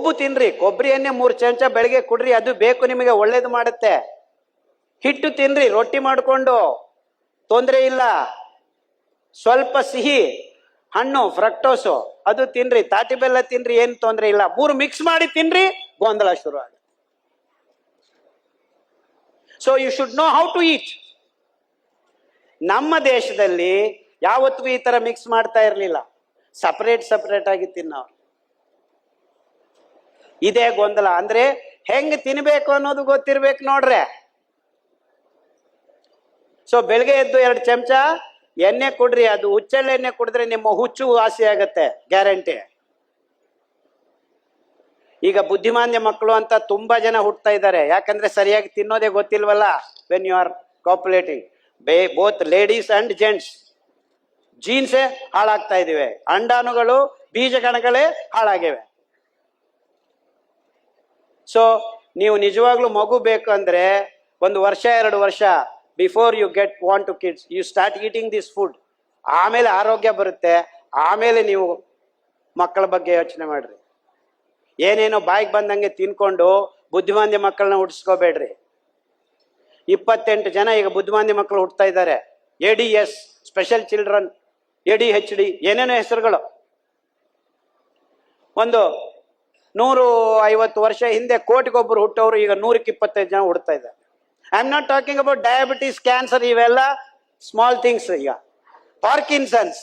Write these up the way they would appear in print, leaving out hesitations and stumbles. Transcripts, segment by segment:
ಕೊಬ್ಬು ತಿನ್ರಿ, ಕೊಬ್ಬರಿ ಎಣ್ಣೆ 3 ಚಮಚ ಬೆಳಗ್ಗೆ ಕುಡ್ರಿ, ಅದು ಬೇಕು ನಿಮಗೆ, ಒಳ್ಳೇದು ಮಾಡುತ್ತೆ. ಹಿಟ್ಟು ತಿನ್ರಿ, ರೊಟ್ಟಿ ಮಾಡಿಕೊಂಡು, ತೊಂದರೆ ಇಲ್ಲ. ಸ್ವಲ್ಪ ಸಿಹಿ ಹಣ್ಣು ಫ್ರಕ್ಟೋಸು ಅದು ತಿನ್ರಿ, ತಾಟಿ ಬೆಲ್ಲ ತಿನ್ರಿ, ಏನು ತೊಂದರೆ ಇಲ್ಲ. 3 ಮಿಕ್ಸ್ ಮಾಡಿ ತಿನ್ರಿ, ಗೊಂದಲ ಶುರು ಆಗುತ್ತೆ. So you should know how to eat. ನಮ್ಮ ದೇಶದಲ್ಲಿ ಯಾವತ್ತೂ ಈ ತರ ಮಿಕ್ಸ್ ಮಾಡ್ತಾ ಇರಲಿಲ್ಲ, ಸಪರೇಟ್ ಆಗಿ ತಿನ್ನೋರು. ಇದೇ ಗೊಂದಲ. ಅಂದ್ರೆ ಹೆಂಗ್ ತಿನ್ಬೇಕು ಅನ್ನೋದು ಗೊತ್ತಿರ್ಬೇಕು ನೋಡ್ರೆ. ಸೊ ಬೆಳಗ್ಗೆ ಎದ್ದು 2 ಚಮಚ ಎಣ್ಣೆ ಕುಡ್ರಿ, ಅದು ಹುಚ್ಚೆಳ್ಳೆ ಎಣ್ಣೆ ಕುಡಿದ್ರೆ ನಿಮ್ಮ ಹುಚ್ಚು ವಾಸಿ ಆಗತ್ತೆ, ಗ್ಯಾರಂಟಿ. ಈಗ ಬುದ್ಧಿಮಾಂದ್ಯ ಮಕ್ಕಳು ಅಂತ ತುಂಬಾ ಜನ ಹುಟ್ಟತಾ ಇದ್ದಾರೆ, ಯಾಕಂದ್ರೆ ಸರಿಯಾಗಿ ತಿನ್ನೋದೇ ಗೊತ್ತಿಲ್ವಲ್ಲ. When you are copulating, both ladies and gents, ಜೀನ್ಸೇ ಹಾಳಾಗ್ತಾ ಇದಿವೆ, ಅಂಡಾಣುಗಳು ಬೀಜ ಕಣಗಳೇ ಹಾಳಾಗಿವೆ. ಸೊ ನೀವು ನಿಜವಾಗ್ಲೂ ಮಗು ಬೇಕು ಅಂದ್ರೆ 1 ವರ್ಷ 2 ವರ್ಷ before you want to kids, you start eating this food. ಆಮೇಲೆ ಆರೋಗ್ಯ ಬರುತ್ತೆ, ಆಮೇಲೆ ನೀವು ಮಕ್ಕಳ ಬಗ್ಗೆ ಯೋಚನೆ ಮಾಡ್ರಿ. ಏನೇನೋ ಬಾಯಿಗೆ ಬಂದಂಗೆ ತಿನ್ಕೊಂಡು ಬುದ್ಧಿಮಾಂದ್ಯ ಮಕ್ಕಳನ್ನ ಹುಟ್ಟಿಸ್ಕೋಬೇಡ್ರಿ. 28 ಜನ ಈಗ ಬುದ್ಧಿಮಾಂದ್ಯ ಮಕ್ಕಳು ಹುಟ್ಟತಾ ಇದ್ದಾರೆ. ADS, ಸ್ಪೆಷಲ್ ಚಿಲ್ಡ್ರನ್, ADHD, ಏನೇನೋ ಹೆಸರುಗಳು. ಒಂದು 150 ವರ್ಷ ಹಿಂದೆ ಕೋಟಿಗೊಬ್ಬರು ಹುಟ್ಟೋರು ಈಗ 125 ಜನ ಹುಡ್ತಾ ಇದ್ದಾರೆ. I am not talking about diabetes, cancer, ಇವೆಲ್ಲ ಸ್ಮಾಲ್ ಥಿಂಗ್ಸ್. ಈಗ ಪಾರ್ಕಿನ್ಸನ್ಸ್,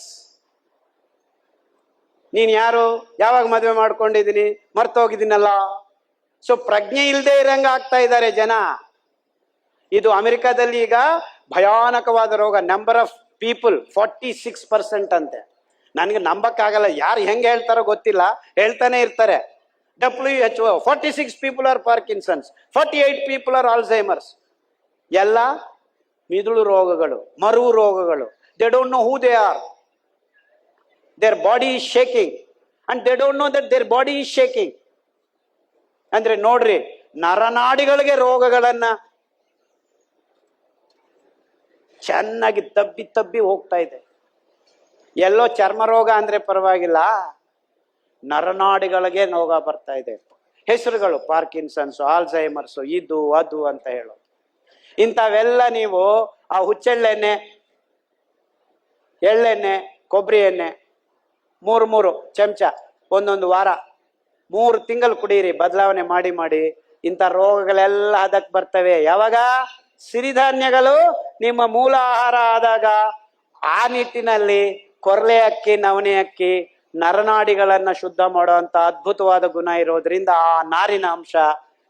ನೀನ್ ಯಾರು, ಯಾವಾಗ ಮದುವೆ ಮಾಡ್ಕೊಂಡಿದ್ದೀನಿ, ಮರ್ತೋಗಿದ್ದೀನಲ್ಲ. ಸೊ ಪ್ರಜ್ಞೆ ಇಲ್ಲದೆ ಇರಂಗ ಆಗ್ತಾ ಇದ್ದಾರೆ ಜನ. ಇದು ಅಮೆರಿಕಾದಲ್ಲಿ ಈಗ ಭಯಾನಕವಾದ ರೋಗ. ನಂಬರ್ ಆಫ್ ಪೀಪಲ್ 46% ಅಂತೆ. ನನಗೆ ನಂಬಕ್ಕಾಗಲ್ಲ, ಯಾರು ಹೆಂಗೆ ಹೇಳ್ತಾರೋ ಗೊತ್ತಿಲ್ಲ, ಹೇಳ್ತಾನೆ ಇರ್ತಾರೆ. WHO 46 people are Parkinson's, 48 people are Alzheimer's. ಎಲ್ಲ ಮಿದುಳು ರೋಗಗಳು, ಮರುವು ರೋಗಗಳು. They don't know who they are. Their body is shaking and they don't know that their body is shaking. ಅಂದ್ರೆ ನೋಡ್ರಿ, ನರನಾಡಿಗಳಿಗೆ ರೋಗಗಳನ್ನ ಚೆನ್ನಾಗಿ ತಬ್ಬಿ ಹೋಗ್ತಾ ಇದೆ. ಎಲ್ಲೋ ಚರ್ಮ ರೋಗ ಅಂದ್ರೆ ಪರವಾಗಿಲ್ಲ, ನರನಾಡಿಗಳಿಗೆ ರೋಗ ಬರ್ತಾ ಇದೆ. ಹೆಸರುಗಳು ಪಾರ್ಕಿನ್ಸನ್ಸ್, ಆಲ್ಝೈಮರ್ಸ್, ಇದು ಅದು ಅಂತ ಹೇಳೋದು. ಇಂಥವೆಲ್ಲ ನೀವು ಆ ಹುಚ್ಚೆಳ್ಳೆಣ್ಣೆ, ಎಳ್ಳೆಣ್ಣೆ, ಕೊಬ್ಬರಿ ಎಣ್ಣೆ 3 ಚಮಚ ಒಂದೊಂದು ವಾರ 3 ತಿಂಗಳು ಕುಡೀರಿ. ಬದಲಾವಣೆ ಮಾಡಿ ಇಂಥ ರೋಗಗಳೆಲ್ಲ ಅದಕ್ಕೆ ಬರ್ತವೆ. ಯಾವಾಗ ಸಿರಿಧಾನ್ಯಗಳು ನಿಮ್ಮ ಮೂಲ ಆಹಾರ ಆದಾಗ, ಆ ನಿಟ್ಟಿನಲ್ಲಿ ಕೊರ್ಲೆ ಅಕ್ಕಿ, ನವಣೆ ಅಕ್ಕಿ ನರನಾಡಿಗಳನ್ನ ಶುದ್ಧ ಮಾಡುವಂತ ಅದ್ಭುತವಾದ ಗುಣ ಇರೋದ್ರಿಂದ ಆ ನಾರಿನ ಅಂಶ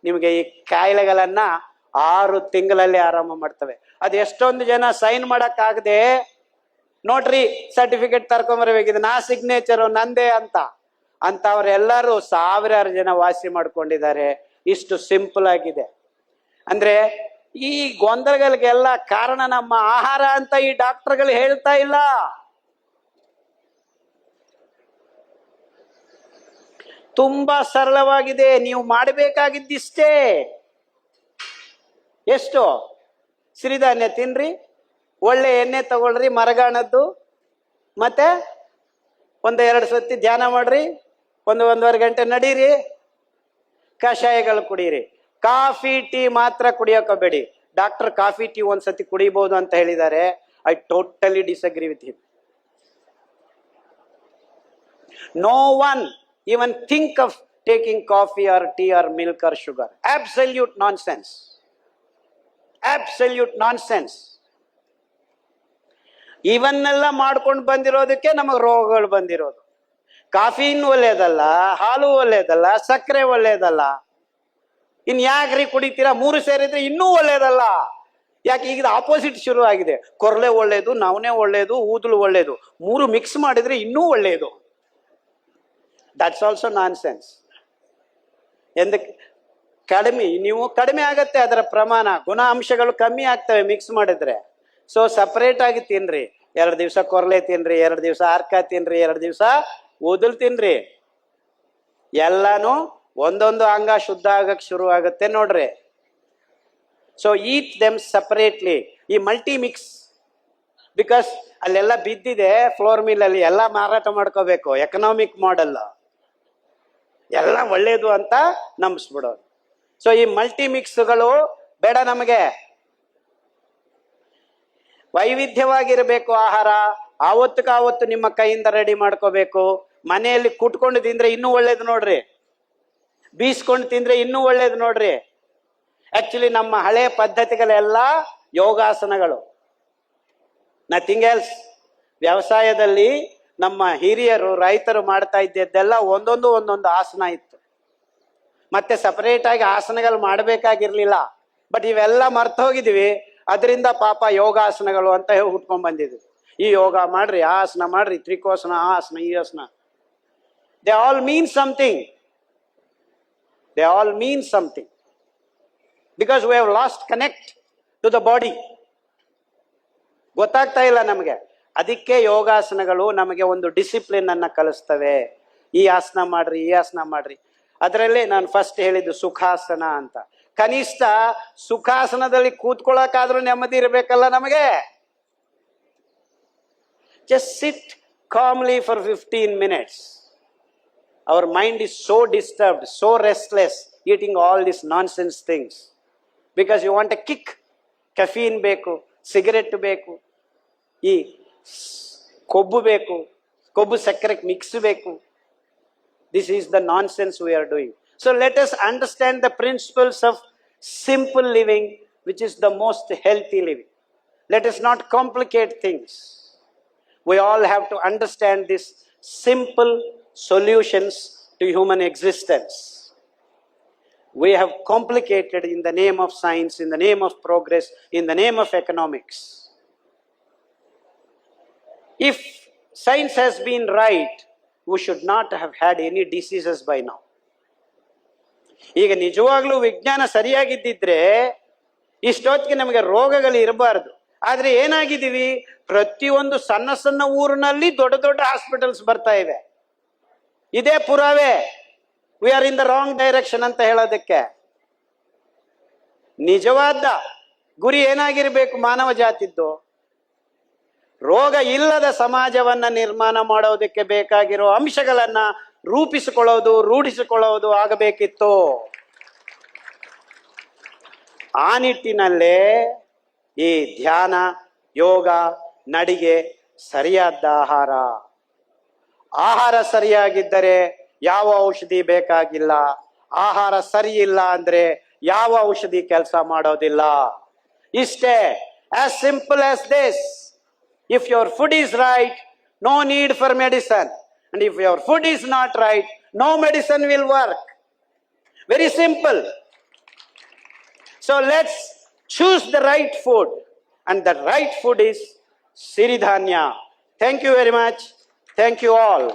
ನಿಮಗೆ ಈ ಕಾಯಿಲೆಗಳನ್ನ 6 ತಿಂಗಳಲ್ಲಿ ಆರಾಮ ಮಾಡ್ತವೆ. ಅದು ಎಷ್ಟೊಂದು ಜನ ಸೈನ್ ಮಾಡಕ್ಕಾಗದೆ ನೋಡ್ರಿ ಸರ್ಟಿಫಿಕೇಟ್ ತರ್ಕೊಂಬರ್ಬೇಕಿದೆ, ನಾ ಸಿಗ್ನೇಚರು ನಂದೇ ಅಂತವ್ರೆಲ್ಲರೂ 1000 ಜನ ವಾಸಿ ಮಾಡ್ಕೊಂಡಿದ್ದಾರೆ. ಇಷ್ಟು ಸಿಂಪಲ್ ಆಗಿದೆ. ಅಂದ್ರೆ ಈ ಗೊಂದಲಗಳಿಗೆಲ್ಲ ಕಾರಣ ನಮ್ಮ ಆಹಾರ ಅಂತ ಈ ಡಾಕ್ಟರ್ಗಳು ಹೇಳ್ತಾ ಇಲ್ಲ. ತುಂಬಾ ಸರಳವಾಗಿದೆ. ನೀವು ಮಾಡಬೇಕಾಗಿದ್ದಿಷ್ಟೇ. ಎಷ್ಟು? ಸಿರಿಧಾನ್ಯ ತಿನ್ರಿ, ಒಳ್ಳೆ ಎಣ್ಣೆ ತಗೊಳ್ರಿ ಮರಗಾಣದ್ದು, ಮತ್ತೆ 1-2 ಸತಿ ಧ್ಯಾನ ಮಾಡ್ರಿ, 1-1.5 ಗಂಟೆ ನಡೀರಿ, ಕಷಾಯಗಳು ಕುಡೀರಿ. ಕಾಫಿ ಟೀ ಮಾತ್ರ ಕುಡಿಯೋಕೋಬೇಡಿ. ಡಾಕ್ಟರ್ ಕಾಫಿ ಟೀ 1 ಸತಿ ಕುಡಿಬಹುದು ಅಂತ ಹೇಳಿದ್ದಾರೆ. I totally disagree with him. No one even think of taking coffee or tea or milk or sugar. Absolute nonsense. Absolute nonsense. ಇವನ್ನೆಲ್ಲ ಮಾಡ್ಕೊಂಡು ಬಂದಿರೋದಕ್ಕೆ ನಮಗೆ ರೋಗಗಳು ಬಂದಿರೋದು. ಕಾಫಿನೂ ಒಳ್ಳೇದಲ್ಲ, ಹಾಲು ಒಳ್ಳೇದಲ್ಲ, ಸಕ್ಕರೆ ಒಳ್ಳೇದಲ್ಲ. ಇನ್ ಯಾಕ್ರಿ ಕುಡಿತೀರಾ? 3 ಸೇರಿದ್ರೆ ಇನ್ನೂ ಒಳ್ಳೇದಲ್ಲ. ಯಾಕೆ ಈಗ ಆಪೋಸಿಟ್ ಶುರು ಆಗಿದೆ. ಕೊರ್ಲೆ ಒಳ್ಳೇದು, ನವಣೆ ಒಳ್ಳೇದು, ಊದಲು ಒಳ್ಳೇದು, 3 ಮಿಕ್ಸ್ ಮಾಡಿದ್ರೆ ಇನ್ನೂ ಒಳ್ಳೇದು. That's also nonsense. ಎಂದಕ್ಕೆ ನೀವು ಕಡಿಮೆ ಆಗತ್ತೆ ಅದರ ಪ್ರಮಾಣ, ಗುಣ ಅಂಶಗಳು ಕಮ್ಮಿ ಆಗ್ತವೆ ಮಿಕ್ಸ್ ಮಾಡಿದ್ರೆ. ಸೊ ಸಪರೇಟ್ ಆಗಿ ತಿನ್ರಿ. 2 ದಿವಸ ಕೊರ್ಲೆ ತಿನ್ರಿ, 2 ದಿವಸ ಅರ್ಕ ತಿನ್ರಿ, 2 ದಿವಸ ಊದಲ್ ತಿನ್ರಿ. ಎಲ್ಲಾನು ಒಂದೊಂದು ಅಂಗ ಶುದ್ಧ ಆಗಕ್ ಶುರು ಆಗುತ್ತೆ ನೋಡ್ರಿ. ಸೊ ಈಟ್ ದೆಮ್ ಸಪರೇಟ್ಲಿ. ಈ ಮಲ್ಟಿ ಮಿಕ್ಸ್, ಬಿಕಾಸ್ ಅಲ್ಲೆಲ್ಲ ಬಿದ್ದಿದೆ ಫ್ಲೋರ್ ಮಿಲ್ ಅಲ್ಲಿ, ಎಲ್ಲ ಮಾರಾಟ ಮಾಡ್ಕೋಬೇಕು. Economic model. ಎಲ್ಲ ಒಳ್ಳೇದು ಅಂತ ನಂಬಿಸ್ಬಿಡೋದು. ಸೊ ಈ ಮಲ್ಟಿ ಮಿಕ್ಸ್ಗಳು ಬೇಡ ನಮಗೆ. ವೈವಿಧ್ಯವಾಗಿರಬೇಕು ಆಹಾರ. ಆವತ್ತಕ್ಕಾವತ್ತು ನಿಮ್ಮ ಕೈಯಿಂದ ರೆಡಿ ಮಾಡ್ಕೋಬೇಕು. ಮನೆಯಲ್ಲಿ ಕುಟ್ಕೊಂಡು ತಿಂದ್ರೆ ಇನ್ನೂ ಒಳ್ಳೇದು ನೋಡ್ರಿ, ಬೀಸ್ಕೊಂಡು ತಿಂದ್ರೆ ಇನ್ನೂ ಒಳ್ಳೇದು ನೋಡ್ರಿ. ಆಕ್ಚುಲಿ ನಮ್ಮ ಹಳೆ ಪದ್ಧತಿಗಳೆಲ್ಲ ಯೋಗಾಸನಗಳು, ನಥಿಂಗ್ ಎಲ್ಸ್. ವ್ಯವಸಾಯದಲ್ಲಿ ನಮ್ಮ ಹಿರಿಯರು ರೈತರು ಮಾಡ್ತಾ ಇದ್ದದ್ದೆಲ್ಲ ಒಂದೊಂದು ಆಸನ ಇತ್ತು. ಮತ್ತೆ ಸಪರೇಟ್ ಆಗಿ ಆಸನಗಳು ಮಾಡಬೇಕಾಗಿರ್ಲಿಲ್ಲ. ಬಟ್ ಇವೆಲ್ಲ ಮರ್ತು ಹೋಗಿದ್ವಿ. ಅದರಿಂದ ಪಾಪ ಯೋಗಾಸನಗಳು ಅಂತ ಹುಟ್ಕೊಂಡ್ ಬಂದಿದ್ವಿ. ಈ ಯೋಗ ಮಾಡ್ರಿ, ಆ ಆಸನ ಮಾಡ್ರಿ, ತ್ರಿಕೋಸನ, ಆ ಆಸನ, ಈ ಆಸನ. They all mean something. They all mean something because we have lost connect to the body. ಗೊತ್ತಾಗ್ತಾ ಇಲ್ಲ ನಮಗೆ. ಅದಕ್ಕೆ ಯೋಗಾಸನಗಳು ನಮಗೆ ಒಂದು ಡಿಸಿಪ್ಲಿನ್ ಅನ್ನ ಕಲಿಸ್ತವೆ. ಈ ಆಸನ ಮಾಡ್ರಿ, ಈ ಆಸನ ಮಾಡ್ರಿ. ಅದರಲ್ಲೇ ನಾನು ಫಸ್ಟ್ ಹೇಳಿದ್ದು ಸುಖಾಸನ ಅಂತ. ಕನಿಷ್ಠ ಸುಖಾಸನದಲ್ಲಿ ಕೂತ್ಕೊಳ್ಳೋಕಾದ್ರೂ ನೆಮ್ಮದಿ ಇರಬೇಕಲ್ಲ ನಮಗೆ. Just sit ಕಾಮ್ಲಿ for 15 minutes. Our mind is so disturbed, so restless, eating all these nonsense things. Because you want a kick. Caffeine ಬೇಕು, ಸಿಗರೆಟ್ ಬೇಕು, ಈ ಕೊಬ್ಬು ಬೇಕು, ಕೊಬ್ಬು ಸಕ್ಕರೆ ಮಿಕ್ಸ್ ಬೇಕು. This is the nonsense we are doing. So let us understand the principles of simple living, which is the most healthy living. Let us not complicate things. We all have to understand these simple solutions to human existence. We have complicated in the name of science, in the name of progress, in the name of economics. If science has been right, we should not have had any diseases by now. ಈಗ ನಿಜವಾಗ್ಲೂ ವಿಜ್ಞಾನ ಸರಿಯಾಗಿದ್ದಿದ್ರೆ ಇಷ್ಟೊತ್ತಿಗೆ ನಮಗೆ ರೋಗಗಳು ಇರಬಾರ್ದು. ಆದ್ರೆ ಏನಾಗಿದ್ದೀವಿ, ಪ್ರತಿಯೊಂದು ಸಣ್ಣ ಸಣ್ಣ ಊರಿನಲ್ಲಿ ದೊಡ್ಡ ದೊಡ್ಡ ಹಾಸ್ಪಿಟಲ್ಸ್ ಬರ್ತಾ ಇವೆ. ಇದೇ ಪುರಾವೆ we are in the wrong direction ಅಂತ ಹೇಳೋದಕ್ಕೆ. ನಿಜವಾದ ಗುರಿ ಏನಾಗಿರ್ಬೇಕು ಮಾನವ ಜಾತಿದ್ದು? ರೋಗ ಇಲ್ಲದ ಸಮಾಜವನ್ನ ನಿರ್ಮಾಣ ಮಾಡೋದಕ್ಕೆ ಬೇಕಾಗಿರೋ ಅಂಶಗಳನ್ನ ರೂಪಿಸಿಕೊಳ್ಳೋದು, ರೂಢಿಸಿಕೊಳ್ಳೋದು ಆಗಬೇಕಿತ್ತು. ಆ ನಿಟ್ಟಿನಲ್ಲೇ ಈ ಧ್ಯಾನ, ಯೋಗ, ನಡಿಗೆ, ಸರಿಯಾದ ಆಹಾರ ಸರಿಯಾಗಿದ್ದರೆ ಯಾವ ಔಷಧಿ ಬೇಕಾಗಿಲ್ಲ. ಆಹಾರ ಸರಿ ಇಲ್ಲ ಅಂದ್ರೆ ಯಾವ ಔಷಧಿ ಕೆಲಸ ಮಾಡೋದಿಲ್ಲ. ಇಷ್ಟೇ, as simple as this. If your food is right, no need for medicine. And if your food is not right, no medicine will work. Very simple. So let's choose the right food. And the right food is Siridhanya. Thank you very much. Thank you all.